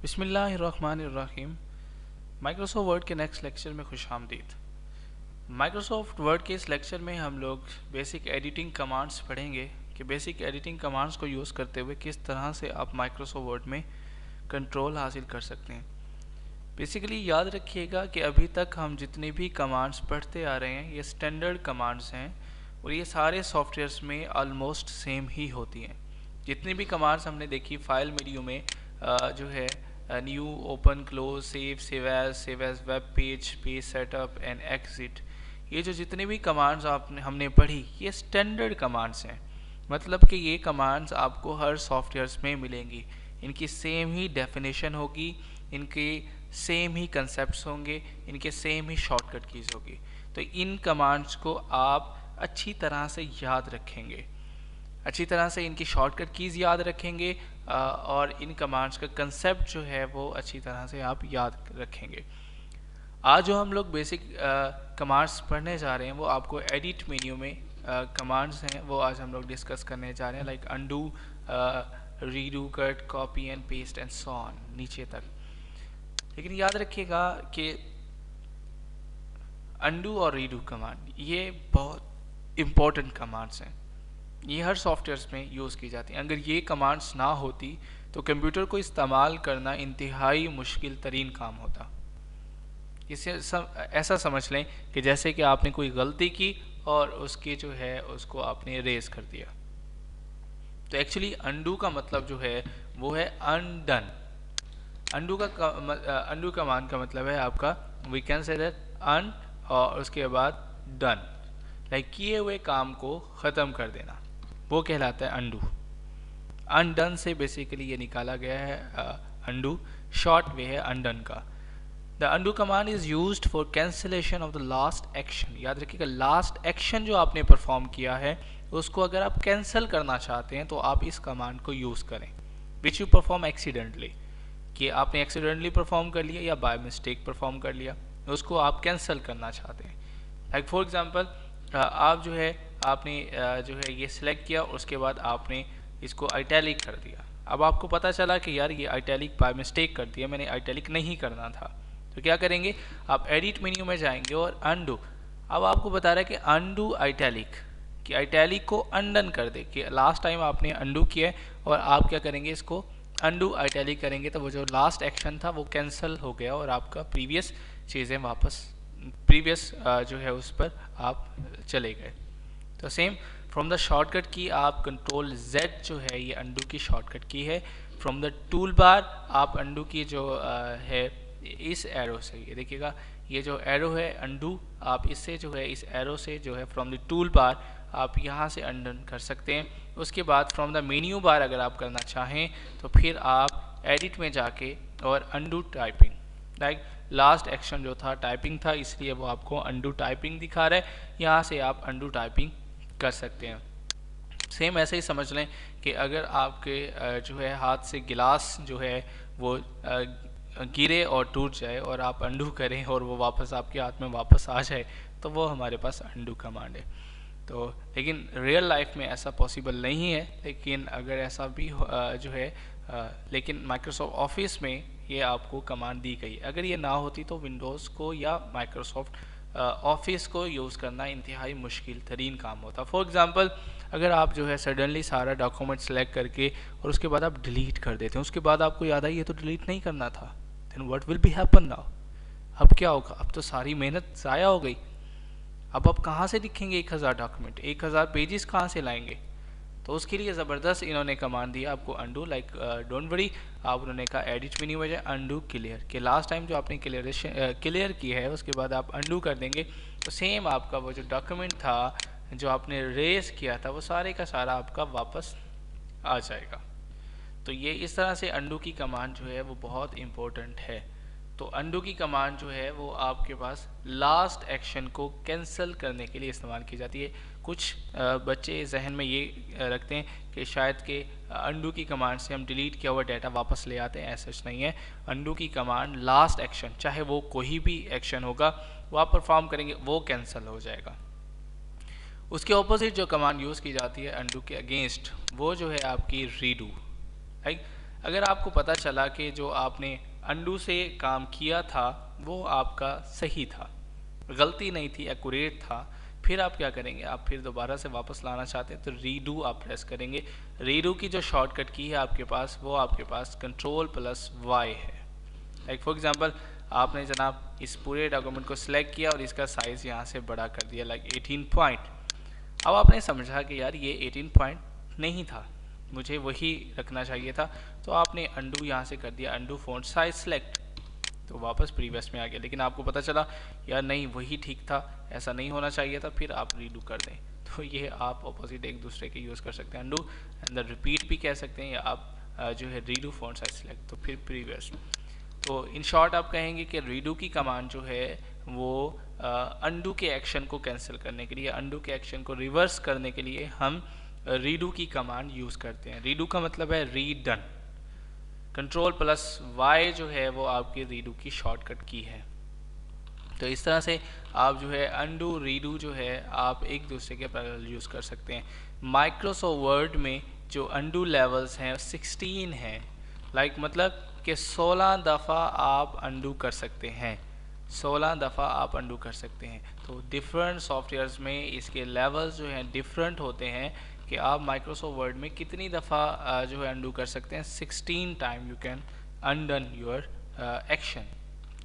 बिस्मिल्लाहिर्रहमानिर्रहीम। Microsoft word के next lecture में खुशामदीद। माइक्रोसॉफ्ट वर्ड के इस लेक्चर में हम लोग बेसिक एडिटिंग कमांड्स पढ़ेंगे कि बेसिक एडिटिंग कमांड्स को यूज़ करते हुए किस तरह से आप माइक्रोसॉफ्ट वर्ड में कंट्रोल हासिल कर सकते हैं। बेसिकली याद रखिएगा कि अभी तक हम जितने भी कमांड्स पढ़ते आ रहे हैं ये स्टैंडर्ड कमांड्स हैं और ये सारे सॉफ्टवेयर्स में ऑलमोस्ट सेम ही होती हैं। जितनी भी कमांड्स हमने देखी फाइल मेन्यू में जो है new, open, close, save as, web page, page setup and exit, ये जो जितने भी कमांड्स हमने पढ़ी ये स्टैंडर्ड कमांड्स हैं। मतलब कि ये कमांड्स आपको हर सॉफ्टवेयर्स में मिलेंगी, इनकी सेम ही डेफिनेशन होगी, इनके सेम ही कंसेप्ट्स होंगे, इनके सेम ही शॉर्टकट कीज होगी। तो इन कमांड्स को आप अच्छी तरह से याद रखेंगे, अच्छी तरह से इनकी शॉर्टकट कीज़ याद रखेंगे और इन कमांड्स का कंसेप्ट जो है वो अच्छी तरह से आप याद रखेंगे। आज जो हम लोग बेसिक कमांड्स पढ़ने जा रहे हैं वो आपको एडिट मेन्यू में कमांड्स हैं वो आज हम लोग डिस्कस करने जा रहे हैं, like undo, redo, cut, copy and paste and so on नीचे तक। लेकिन याद रखिएगा कि अंडू और रीडू कमांड ये बहुत इम्पोर्टेंट कमांड्स हैं, ये हर सॉफ्टवेयर्स में यूज़ की जाती हैं। अगर ये कमांड्स ना होती तो कंप्यूटर को इस्तेमाल करना इंतहाई मुश्किल तरीन काम होता। इसे ऐसा समझ लें कि जैसे कि आपने कोई गलती की और उसकी जो है उसको आपने रेज कर दिया। तो एक्चुअली अंडू का मतलब जो है वो है अनडन। अंडू कमांड का मतलब है आपका, वी कैन से दैट अन और उसके बाद डन, लाइक किए हुए काम को ख़त्म कर देना, वो कहलाता है अंडू। अनडन से बेसिकली ये निकाला गया है अंडू, शॉर्ट वे है अनडन का। The undo command is used for cancellation of the last action. याद रखिएगा, लास्ट एक्शन जो आपने परफॉर्म किया है उसको अगर आप कैंसिल करना चाहते हैं तो आप इस कमांड को यूज़ करें, विच यू परफॉर्म एक्सीडेंटली, कि आपने एक्सीडेंटली परफॉर्म कर लिया या बाय मिस्टेक परफॉर्म कर लिया, उसको आप कैंसिल करना चाहते हैं। लाइक फॉर एग्जांपल आप जो है आपने जो है ये सिलेक्ट किया, उसके बाद आपने इसको आइटैलिक कर दिया। अब आपको पता चला कि यार ये आइटैलिक बाय मिस्टेक कर दिया, मैंने आइटैलिक नहीं करना था। तो क्या करेंगे, आप एडिट मेन्यू में जाएंगे और अंडू। अब आपको बता रहा है कि अंडू आइटैलिक, कि आइटैलिक को अनडन कर दे, कि लास्ट टाइम आपने अंडू किया है और आप क्या करेंगे, इसको अंडू आइटैलिक करेंगे तो वो जो लास्ट एक्शन था वो कैंसिल हो गया और आपका प्रीवियस चीज़ें वापस प्रीवियस जो है उस पर आप चले गए। तो सेम फ्रॉम द शॉर्टकट की आप कंट्रोल Z जो है ये अंडू की शॉर्टकट की है। फ्रॉम द टूल बार आप अंडू की जो है इस एरो से, ये देखिएगा ये जो एरो है अंडू, आप इससे जो है इस एरो से जो है फ्रॉम द टूल बार आप यहाँ से अनडन कर सकते हैं। उसके बाद फ्रॉम द मेन्यू बार अगर आप करना चाहें तो फिर आप एडिट में जाके और undo typing, like last action जो था टाइपिंग था, इसलिए वो आपको अंडू टाइपिंग दिखा रहा है, यहाँ से आप अंडू टाइपिंग कर सकते हैं। सेम ऐसे ही समझ लें कि अगर आपके जो है हाथ से गिलास जो है वो गिरे और टूट जाए और आप अंडू करें और वो वापस आपके हाथ में वापस आ जाए तो वो हमारे पास अंडू कमांड है। तो लेकिन रियल लाइफ में ऐसा पॉसिबल नहीं है, लेकिन अगर ऐसा भी जो है लेकिन माइक्रोसॉफ्ट ऑफिस में ये आपको कमांड दी गई। अगर ये ना होती तो विंडोज़ को या माइक्रोसॉफ्ट ऑफिस को यूज़ करना इंतहाई मुश्किल तरीन काम होता। फॉर एग्जांपल अगर आप जो है सडनली सारा डॉक्यूमेंट सेलेक्ट करके और उसके बाद आप डिलीट कर देते हैं, उसके बाद आपको याद आई ये तो डिलीट नहीं करना था, then what will be happen now. अब क्या होगा, अब तो सारी मेहनत ज़ाया हो गई। अब आप कहाँ से लिखेंगे 1000 डॉक्यूमेंट, 1000 पेजेस कहाँ से लाएंगे। तो उसके लिए ज़बरदस्त इन्होंने कमांड दिया आपको अंडू, लाइक डोंट वरी, आप उन्होंने कहा एडिट मेन्यू में जाए अंडू क्लियर, कि लास्ट टाइम जो आपने क्लियर की है उसके बाद आप अंडू कर देंगे तो सेम आपका वो जो डॉक्यूमेंट था जो आपने रेस किया था वो सारे का सारा आपका वापस आ जाएगा। तो ये इस तरह से अंडू की कमांड जो है वो बहुत इम्पोर्टेंट है। तो अंडू की कमांड जो है वो आपके पास लास्ट एक्शन को कैंसिल करने के लिए इस्तेमाल की जाती है। कुछ बच्चे जहन में ये रखते हैं कि शायद कि अंडू की कमांड से हम डिलीट किया हुआ डाटा वापस ले आते हैं, ऐसा नहीं है। अंडू की कमांड लास्ट एक्शन, चाहे वो कोई भी एक्शन होगा वो आप परफॉर्म करेंगे वो कैंसिल हो जाएगा। उसके ऑपोजिट जो कमांड यूज़ की जाती है अंडू के अगेंस्ट, वो जो है आपकी रीडू, राइट। अगर आपको पता चला कि जो आपने अंडू से काम किया था वो आपका सही था, गलती नहीं थी, एक्यूरेट था, फिर आप क्या करेंगे, आप फिर दोबारा से वापस लाना चाहते हैं तो रीडू आप प्रेस करेंगे। रीडू की जो शॉर्टकट की है आपके पास, वो आपके पास Ctrl+Y है। लाइक फॉर एग्जांपल आपने जनाब इस पूरे डॉक्यूमेंट को सिलेक्ट किया और इसका साइज़ यहाँ से बड़ा कर दिया, लाइक 18 पॉइंट। अब आपने समझा कि यार ये 18 पॉइंट नहीं था, मुझे वही रखना चाहिए था, तो आपने अंडू यहाँ से कर दिया, अंडू फ़ॉन्ट साइज सेलेक्ट, तो वापस प्रीवियस में आ गया। लेकिन आपको पता चला यार नहीं वही ठीक था, ऐसा नहीं होना चाहिए था, फिर आप रीडू कर दें। तो ये आप ऑपोजिट एक दूसरे के यूज़ कर सकते हैं, अंडू एंड द रिपीट भी कह सकते हैं, या आप जो है रीडू फ़ॉन्ट साइज सेलेक्ट तो फिर प्रीवियस। तो इन शॉर्ट आप कहेंगे कि रीडू की कमांड जो है वो अंडू के एक्शन को कैंसिल करने के लिए, अंडू के एक्शन को रिवर्स करने के लिए हम रीडू की कमांड यूज़ करते हैं। रीडू का मतलब है रीडन। Ctrl+Y जो है वो आपकी रीडू की शॉर्टकट की है। तो इस तरह से आप जो है अंडू रीडू जो है आप एक दूसरे के पैरेलल यूज़ कर सकते हैं। माइक्रोसॉफ्ट वर्ड में जो अंडू लेवल्स हैं 16 हैं, लाइक मतलब कि 16 दफ़ा आप अंडू कर सकते हैं, 16 दफ़ा आप अंडू कर सकते हैं। तो डिफरेंट सॉफ्टवेयर्स में इसके लेवल्स जो हैं डिफरेंट होते हैं कि आप माइक्रोसॉफ्ट वर्ड में कितनी दफ़ा जो है अंडू कर सकते हैं। 16 time you can undone your action,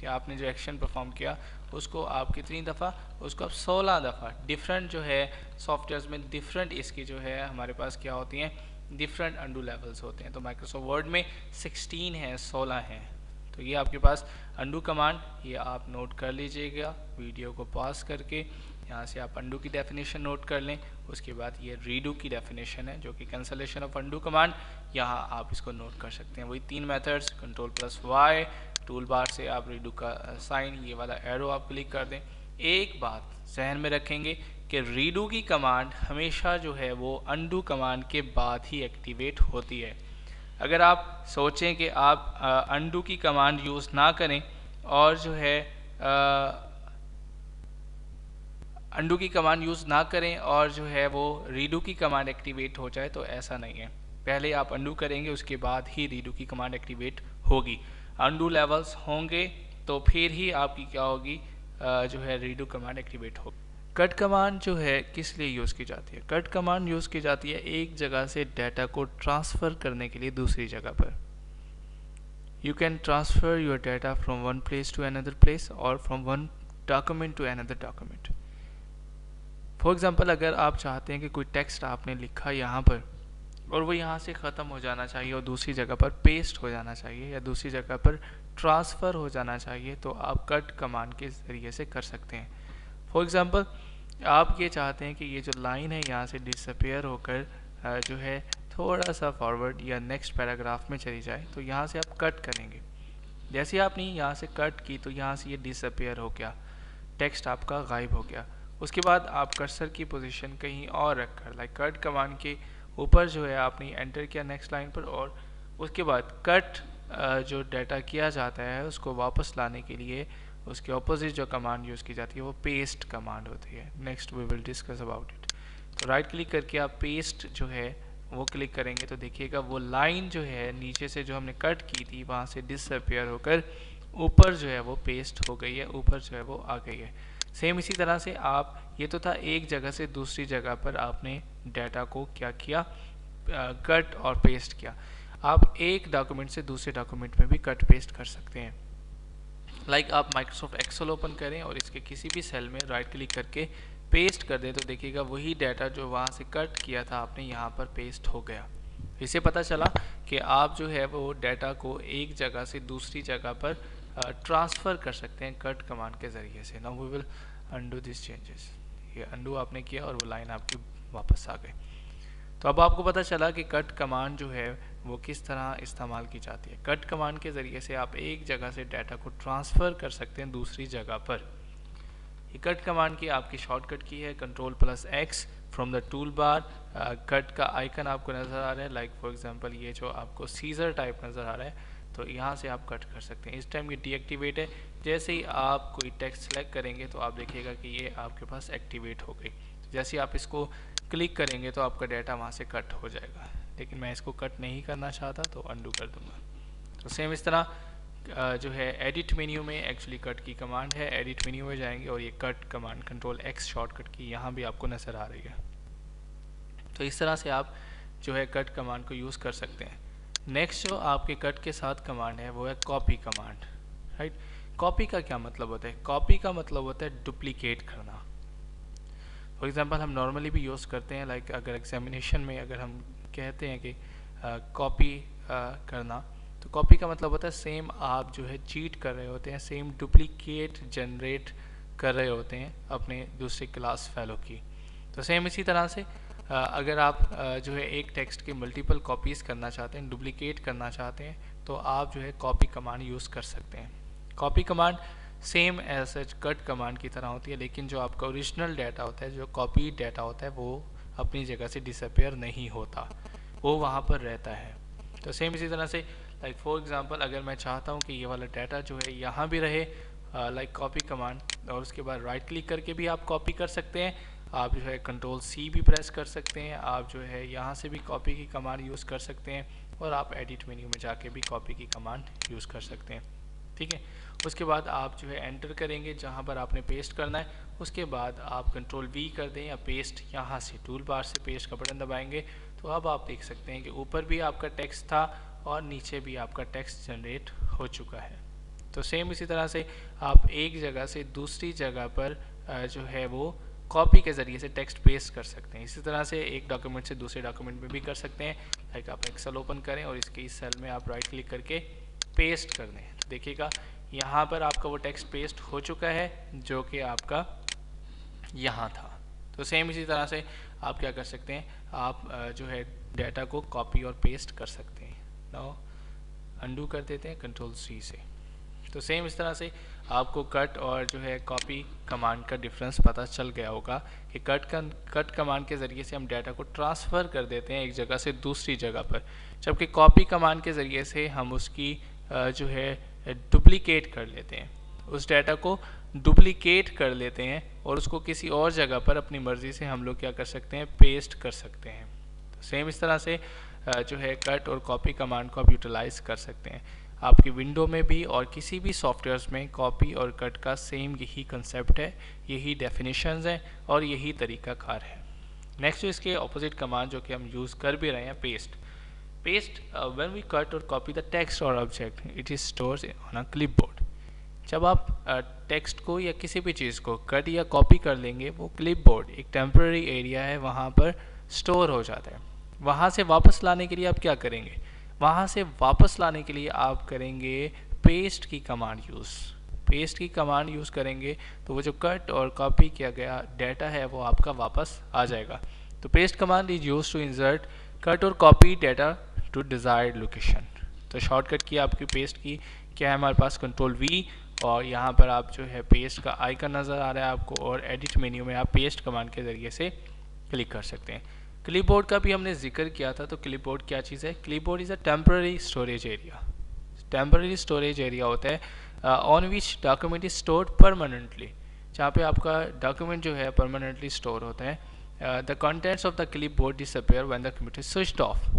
कि आपने जो एक्शन परफॉर्म किया उसको आप कितनी दफ़ा, उसको आप 16 दफ़ा। डिफरेंट जो है सॉफ्टवेयर्स में डिफरेंट इसकी जो है हमारे पास क्या होती हैं, डिफरेंट अंडू लेवल्स होते हैं। तो माइक्रोसॉफ्ट वर्ड में 16 हैं, 16 हैं। तो ये आपके पास अंडू कमांड, ये आप नोट कर लीजिएगा वीडियो को पॉज करके। यहाँ से आप अंडू की डेफिनेशन नोट कर लें, उसके बाद ये रीडू की डेफिनेशन है जो कि कैंसलेशन ऑफ अंडू कमांड, यहाँ आप इसको नोट कर सकते हैं। वही 3 मेथड्स, Ctrl+Y, टूल बार से आप रीडू का साइन, ये वाला एरो आप क्लिक कर दें। एक बात जहन में रखेंगे कि रीडू की कमांड हमेशा जो है वो अंडू कमांड के बाद ही एक्टिवेट होती है। अगर आप सोचें कि आप अंडू की कमांड यूज़ ना करें और जो है अंडू की कमांड यूज़ ना करें और जो है वो रीडू की कमांड एक्टिवेट हो जाए, तो ऐसा नहीं है। पहले आप अंडू करेंगे उसके बाद ही रीडू की कमांड एक्टिवेट होगी। अंडू लेवल्स होंगे तो फिर ही आपकी क्या होगी, जो है रीडू कमांड एक्टिवेट होगी। कट कमांड जो है किस लिए यूज़ की जाती है? कट कमांड यूज़ की जाती है एक जगह से डाटा को ट्रांसफ़र करने के लिए दूसरी जगह पर। You can transfer your data from one place to another place और from one document to another document. For example अगर आप चाहते हैं कि कोई टेक्स्ट आपने लिखा यहाँ पर और वो यहाँ से ख़त्म हो जाना चाहिए और दूसरी जगह पर पेस्ट हो जाना चाहिए या दूसरी जगह पर ट्रांसफ़र हो जाना चाहिए, तो आप कट कमांड के ज़रिए से कर सकते हैं। फॉर एग्ज़ाम्पल आप ये चाहते हैं कि ये जो लाइन है यहाँ से डिसअपेयर होकर जो है थोड़ा सा फॉरवर्ड या नेक्स्ट पैराग्राफ में चली जाए, तो यहाँ से आप कट करेंगे। जैसे आपने यहाँ से कट की तो यहाँ से ये डिसअपेयर हो गया, टेक्स्ट आपका गायब हो गया। उसके बाद आप कर्सर की पोजीशन कहीं और रखकर, लाइक कट कमांड के ऊपर जो है आपने एंटर किया नेक्स्ट लाइन पर, और उसके बाद कट जो डाटा किया जाता है उसको वापस लाने के लिए उसके ऑपोजिट जो कमांड यूज़ की जाती है वो पेस्ट कमांड होती है। Next we will discuss about it. तो राइट क्लिक करके आप पेस्ट जो है वो क्लिक करेंगे तो देखिएगा वो लाइन जो है नीचे से जो हमने कट की थी वहाँ से डिसअपेयर होकर ऊपर जो है वो पेस्ट हो गई है, ऊपर जो है वो आ गई है। सेम इसी तरह से आप, ये तो था एक जगह से दूसरी जगह पर आपने डाटा को क्या किया, कट और पेस्ट किया। आप एक डॉक्यूमेंट से दूसरे डॉक्यूमेंट में भी कट पेस्ट कर सकते हैं। लाइक आप माइक्रोसॉफ्ट एक्सेल ओपन करें और इसके किसी भी सेल में राइट क्लिक करके पेस्ट कर दें तो देखिएगा वही डाटा जो वहाँ से कट किया था आपने यहाँ पर पेस्ट हो गया। इससे पता चला कि आप जो है वो डाटा को एक जगह से दूसरी जगह पर ट्रांसफ़र कर सकते हैं कट कमांड के ज़रिए से। Now we will undo this changes. ये अंडू आपने किया और वो लाइन आपकी वापस आ गई। तो अब आपको पता चला कि कट कमांड जो है वो किस तरह इस्तेमाल की जाती है। कट कमांड के ज़रिए से आप एक जगह से डाटा को ट्रांसफ़र कर सकते हैं दूसरी जगह पर। ये कट कमांड की आपकी शॉर्टकट की है Ctrl+X from the tool bar. Cut का आइकन आपको नज़र आ रहा है, लाइक फॉर एग्जांपल ये जो आपको सीजर टाइप नज़र आ रहा है, तो यहाँ से आप कट कर सकते हैं। इस टाइम ये डीएक्टिवेट है, जैसे ही आप कोई टेक्स्ट सेलेक्ट करेंगे तो आप देखिएगा कि ये आपके पास एक्टिवेट हो गई। जैसे आप इसको क्लिक करेंगे तो आपका डाटा वहाँ से कट हो जाएगा। लेकिन मैं इसको कट नहीं करना चाहता तो अंडू कर दूंगा। तो सेम इस तरह जो है एडिट मेन्यू में एक्चुअली कट की कमांड है, एडिट मेन्यू में जाएंगे और ये cut command control x shortcut की यहाँ भी आपको नज़र आ रही है। तो इस तरह से आप जो है कट कमांड को यूज़ कर सकते हैं। नेक्स्ट जो आपके कट के साथ कमांड है वो है कॉपी कमांड, राइट। कॉपी का क्या मतलब होता है? कॉपी का मतलब होता है डुप्लीकेट करना। फॉर एग्जांपल हम नॉर्मली भी यूज़ करते हैं, लाइक अगर एग्जामिनेशन में अगर हम कहते हैं कि कॉपी करना, तो कॉपी का मतलब होता है सेम आप जो है चीट कर रहे होते हैं, सेम डुप्लीकेट जनरेट कर रहे होते हैं अपने दूसरे क्लास फेलो की। तो सेम इसी तरह से अगर आप जो है एक टेक्स्ट की मल्टीपल कॉपीज़ करना चाहते हैं, डुप्लीकेट करना चाहते हैं, तो आप जो है कॉपी कमांड यूज़ कर सकते हैं। Copy command same as such cut command की तरह होती है, लेकिन जो आपका ओरिजिनल डाटा होता है, जो कॉपी डाटा होता है, वो अपनी जगह से डिसअपेयर नहीं होता, वो वहाँ पर रहता है। तो सेम इसी तरह से लाइक फॉर एग्जांपल अगर मैं चाहता हूँ कि ये वाला डाटा जो है यहाँ भी रहे, लाइक कॉपी कमांड, और उसके बाद राइट क्लिक करके भी आप कॉपी कर सकते हैं, आप जो है कंट्रोल सी भी प्रेस कर सकते हैं, आप जो है यहाँ से भी कॉपी की कमांड यूज़ कर सकते हैं, और आप एडिट मेन्यू में जाके भी कॉपी की कमांड यूज़ कर सकते हैं, ठीक है। उसके बाद आप जो है एंटर करेंगे जहाँ पर आपने पेस्ट करना है, उसके बाद आप कंट्रोल वी कर दें या पेस्ट यहाँ से टूल बार से पेस्ट का बटन दबाएंगे, तो अब आप देख सकते हैं कि ऊपर भी आपका टेक्स्ट था और नीचे भी आपका टेक्स्ट जनरेट हो चुका है। तो सेम इसी तरह से आप एक जगह से दूसरी जगह पर जो है वो कॉपी के ज़रिए से टेक्स्ट पेस्ट कर सकते हैं। इसी तरह से एक डॉक्यूमेंट से दूसरे डॉक्यूमेंट में भी कर सकते हैं। लाइक आप एक्सेल ओपन करें और इसके इस सेल में आप राइट क्लिक करके पेस्ट कर दें, तो देखिएगा यहाँ पर आपका वो टेक्स्ट पेस्ट हो चुका है जो कि आपका यहाँ था। तो सेम इसी तरह से आप क्या कर सकते हैं, आप जो है डाटा को कॉपी और पेस्ट कर सकते हैं। नाउ अंडू कर देते हैं कंट्रोल सी से। तो सेम इस तरह से आपको कट और जो है कॉपी कमांड का डिफरेंस पता चल गया होगा कि कट कमांड के ज़रिए से हम डाटा को ट्रांसफ़र कर देते हैं एक जगह से दूसरी जगह पर, जबकि कॉपी कमांड के ज़रिए से हम उसकी जो है डुप्लीकेट कर लेते हैं, उस डाटा को डुप्लीकेट कर लेते हैं और उसको किसी और जगह पर अपनी मर्ज़ी से हम लोग क्या कर सकते हैं, पेस्ट कर सकते हैं। तो सेम इस तरह से जो है कट और कॉपी कमांड को आप यूटिलाइज़ कर सकते हैं। आपकी विंडो में भी और किसी भी सॉफ्टवेयर्स में कॉपी और कट का सेम यही कंसेप्ट है, यही डेफिनेशंस हैं और यही तरीक़ाकार है। नेक्स्ट इसके ऑपोजिट कमांड जो कि हम यूज़ कर भी रहे हैं, paste. Paste when we cut और कॉपी द टेक्स्ट और object it is stores on a clipboard. जब आप टेक्स्ट को या किसी भी चीज़ को कट या कॉपी कर लेंगे, वो क्लिपबोर्ड एक टेम्पररी एरिया है, वहाँ पर स्टोर हो जाता है। वहाँ से वापस लाने के लिए आप क्या करेंगे, वहाँ से वापस लाने के लिए आप करेंगे पेस्ट की कमांड यूज़। पेस्ट की कमांड यूज़ करेंगे तो वो जो कट और कॉपी किया गया डाटा है वो आपका वापस आ जाएगा। तो paste command is use to insert cut और copy data to desired location. तो शॉर्टकट की आपकी पेस्ट की क्या है हमारे पास, कंट्रोल वी, और यहाँ पर आप जो है पेस्ट का आइकन नज़र आ रहा है आपको, और एडिट मेन्यू में आप पेस्ट कमांड के ज़रिए से क्लिक कर सकते हैं। क्लिपबोर्ड का भी हमने जिक्र किया था। तो क्लिपबोर्ड क्या चीज़ है, clipboard is a temporary storage area. Temporary storage area होता है on which document is stored permanently, जहाँ पे आपका डॉक्यूमेंट जो है परमानेंटली स्टोर होता है। The contents of the clipboard disappear when the computer switched off.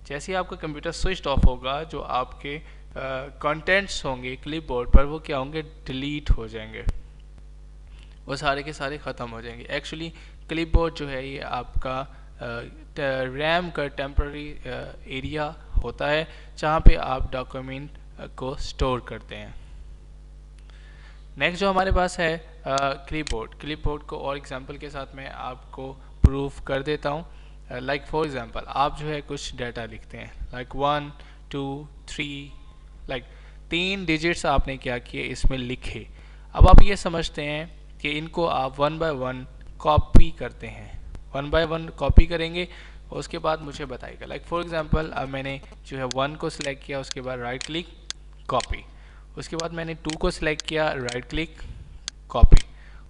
जैसे ही आपका कंप्यूटर स्विच्ड ऑफ होगा, जो आपके कंटेंट्स होंगे क्लिपबोर्ड पर वो क्या होंगे, डिलीट हो जाएंगे, वो सारे के सारे ख़त्म हो जाएंगे। एक्चुअली क्लिपबोर्ड जो है ये आपका रैम का टेम्पररी एरिया होता है जहाँ पे आप डॉक्यूमेंट को स्टोर करते हैं। नेक्स्ट जो हमारे पास है क्लिपबोर्ड। क्लिपबोर्ड को और एग्जांपल के साथ मैं आपको प्रूफ कर देता हूँ। लाइक फॉर एग्जांपल आप जो है कुछ डाटा लिखते हैं, लाइक 1 2 3, लाइक 3 डिजिट्स आपने क्या किए इसमें लिखे। अब आप ये समझते हैं कि इनको आप 1 बाय 1 कॉपी करते हैं, 1 बाय 1 कॉपी करेंगे और उसके बाद मुझे बताइएगा। लाइक फॉर एग्जांपल अब मैंने जो है 1 को सिलेक्ट किया, उसके बाद राइट क्लिक कॉपी, उसके बाद मैंने 2 को सिलेक्ट किया, राइट क्लिक कॉपी,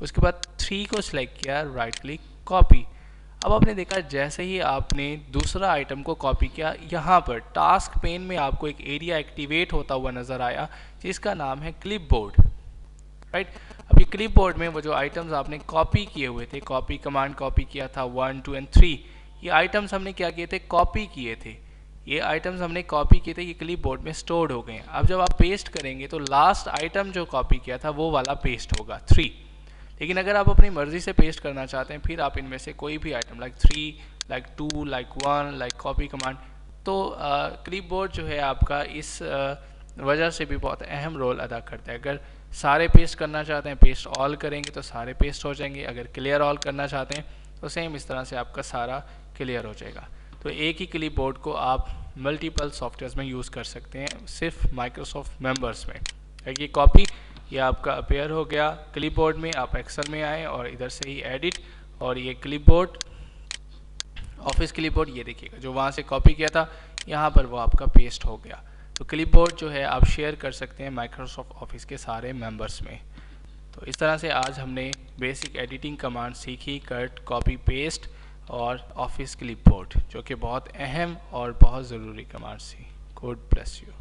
उसके बाद 3 को सिलेक्ट किया, राइट क्लिक कॉपी। अब आपने देखा जैसे ही आपने दूसरा आइटम को कॉपी किया, यहाँ पर टास्क पेन में आपको एक एरिया एक्टिवेट होता हुआ नज़र आया जिसका नाम है क्लिपबोर्ड, राइट। अब ये क्लिपबोर्ड में वो जो आइटम्स आपने कॉपी किए हुए थे, कॉपी कमांड कॉपी किया था 1 2 एंड 3, ये आइटम्स हमने क्या किए थे, कॉपी किए थे, ये आइटम्स हमने कॉपी किए थे, ये क्लिपबोर्ड में स्टोर्ड हो गए हैं। अब जब आप पेस्ट करेंगे तो लास्ट आइटम जो कॉपी किया था वो वाला पेस्ट होगा 3। लेकिन अगर आप अपनी मर्जी से पेस्ट करना चाहते हैं, फिर आप इनमें से कोई भी item like 3, like 2, like 1, like copy command, तो क्लिपबोर्ड जो है आपका इस वजह से भी बहुत अहम रोल अदा करता है। अगर सारे पेस्ट करना चाहते हैं, पेस्ट ऑल करेंगे तो सारे पेस्ट हो जाएंगे। अगर क्लियर ऑल करना चाहते हैं तो सेम इस तरह से आपका सारा क्लियर हो जाएगा। तो एक ही क्लिपबोर्ड को आप मल्टीपल सॉफ्टवेयर्स में यूज़ कर सकते हैं, सिर्फ माइक्रोसॉफ्ट मेंबर्स में। ये कॉपी ये आपका अपेयर हो गया क्लिपबोर्ड में, आप एक्सेल में आए और इधर से ही एडिट, और ये क्लिपबोर्ड ऑफिस क्लिपबोर्ड ये देखिएगा जो वहाँ से कॉपी किया था यहाँ पर वो आपका पेस्ट हो गया। तो क्लिपबोर्ड जो है आप शेयर कर सकते हैं माइक्रोसॉफ्ट ऑफिस के सारे मेंबर्स में। तो इस तरह से आज हमने बेसिक एडिटिंग कमांड सीखी, कट, कॉपी, पेस्ट और ऑफिस क्लिपबोर्ड, जो कि बहुत अहम और बहुत ज़रूरी कमांड्स थी। God bless you.